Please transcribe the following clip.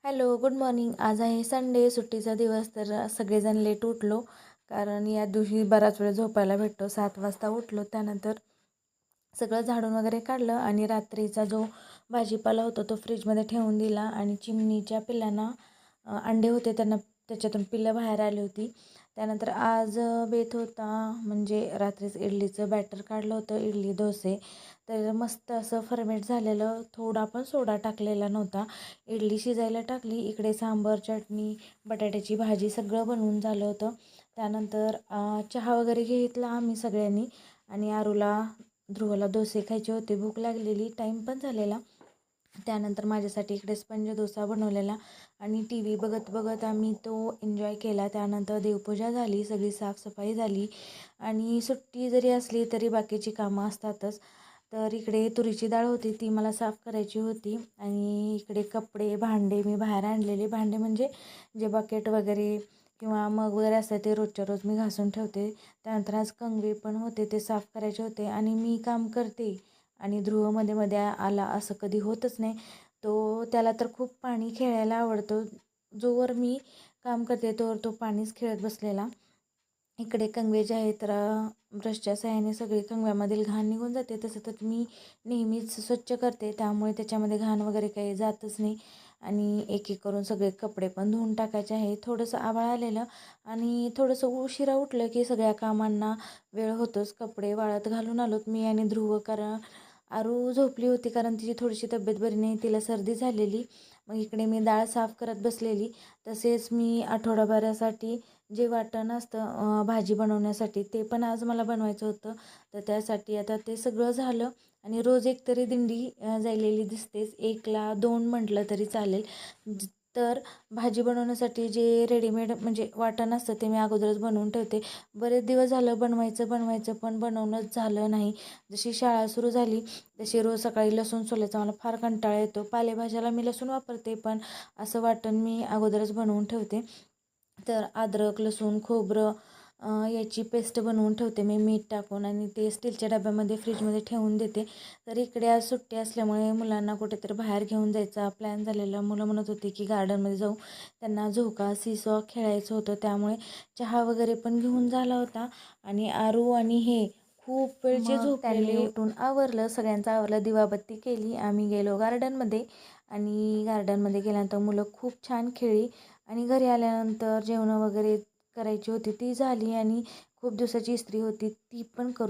Hello, good morning. आज आहे Sunday, सुट्टीचा दिवस. तर सगळेजण लेट उठलो, कारण या दिवशी बराच वेळ झोपायला भेटतो. 7 वाजता उठलो. त्यानंतर सगळं झाडून वगैरे काढलं आणि रात्रीचा जो भाजीपाला होता तो फ्रीजमध्ये ठेवून दिला. आणि चिमणीच्या पिल्लांना अंडे होते, त्यांना त्याच्यातून पिल्लं बाहेर आली होती. त्यानंतर आज बेत होता, म्हणजे रात्रीच इडलीचं बॅटर काढलं होतं, इडली डोसे. तर मस्त असं फर्मेट झालेलं, थोडा पण सोडा टाकलेला नव्हता. इडली शिजायला टाकली, इकडे सांबार, चटणी, बटाट्याची भाजी सगळं बनवून झालं होतं. त्यानंतर चहा वगैरे घेतला आम्ही सगळ्यांनी. आणि ध्रुवला डोसे खायचे होते, भूक लागलेली, टाईम पण झालेला. त्यानंतर माझ्यासाठी इकडे स्पंज डोसा बनवलेला आणि टी व्ही बघत बघत आम्ही तो एन्जॉय केला. त्यानंतर देवपूजा झाली, सगळी साफसफाई झाली. आणि सुट्टी जरी असली तरी बाकीची कामं असतातच. तर इकडे तुरीची डाळ होती, ती मला साफ करायची होती. आणि इकडे कपडे, भांडे मी बाहेर आणलेले. भांडे म्हणजे जे बकेट वगैरे किंवा मग वगैरे असतात ते रोजच्या रोज मी घासून ठेवते. त्यानंतर आज कंगवे पण होते, ते साफ करायचे होते. आणि मी काम करते आणि ध्रुव मध्ये मध्ये आला, असं कधी होतच नाही. त्याला तर खूप पाणी खेळायला आवडतं. जोवर मी काम करते तोवर तो पाणीच खेळत बसलेला. इकडे कंगवे जे आहेत तर ब्रशच्या साहाय्याने सगळी कंगव्यामधील घाण निघून जाते. तसं तर मी नेहमीच स्वच्छ करते, त्यामुळे त्याच्यामध्ये घाण वगैरे काही जातच नाही. आणि एक एक करून सगळे कपडे पण धुवून टाकायचे आहे. थोडंसं आभाळ आलेलं आणि थोडंसं उशिरा उठलं की सगळ्या कामांना वेळ होतोच. कपडे वाळत घालून आलोत मी आणि ध्रुव, कारण आरू झोपली होती, कारण तिची थोडीशी तब्येत बरी नाही, तिला सर्दी झालेली. मग इकडे मी डाळ साफ करत बसलेली. तसेच मी आठवडाभरासाठी जे वाटण असतं भाजी बनवण्यासाठी, ते पण आज मला बनवायचं होतं. तर त्यासाठी आता ते सगळं झालं. आणि रोज एक तरी दिंडी जायलेली दिसतेच, 1ला 2 म्हटलं तरी चालेल. तर भाजी बनवण्यासाठी जे रेडीमेड म्हणजे वाटण असतं ते मी अगोदरच बनवून ठेवते. बरेच दिवस झालं बनवायचं पण बनवणंच झालं नाही. जशी शाळा सुरू झाली तशी रोज सकाळी लसूण सोलायचा मला फार कंटाळा येतो. पालेभाज्याला मी लसूण वापरते, पण असं वाटण मी अगोदरच बनवून ठेवते. तर अद्रक, लसूण, खोबरं याची पेस्ट बनवून ठेवते मी मीठ टाकून, आणि ते स्टीलच्या डब्यामध्ये फ्रीजमध्ये ठेवून देते. तर इकडे आज सुट्टी असल्यामुळे मुलांना कुठेतरी बाहेर घेऊन जायचा प्लॅन झालेला. मुलं म्हणत होती की गार्डनमध्ये जाऊ, त्यांना झोका, सीसॉ खेळायचं होतं, त्यामुळे चहा वगैरे पण घेऊन झाला होता. आणि आरू आणि हे खूप वेळचे झोपलेले. उठून आवरलं, सगळ्यांचं आवरलं, दिवाबत्ती केली. आम्ही गेलो गार्डनमध्ये. आणि गार्डनमध्ये गेल्यानंतर मुलं खूप छान खेळली. आणि घरी आल्यानंतर जेवणं वगैरे करायची होती ती झाली. आणि खूप दिवसाची इस्त्री होती ती पण करून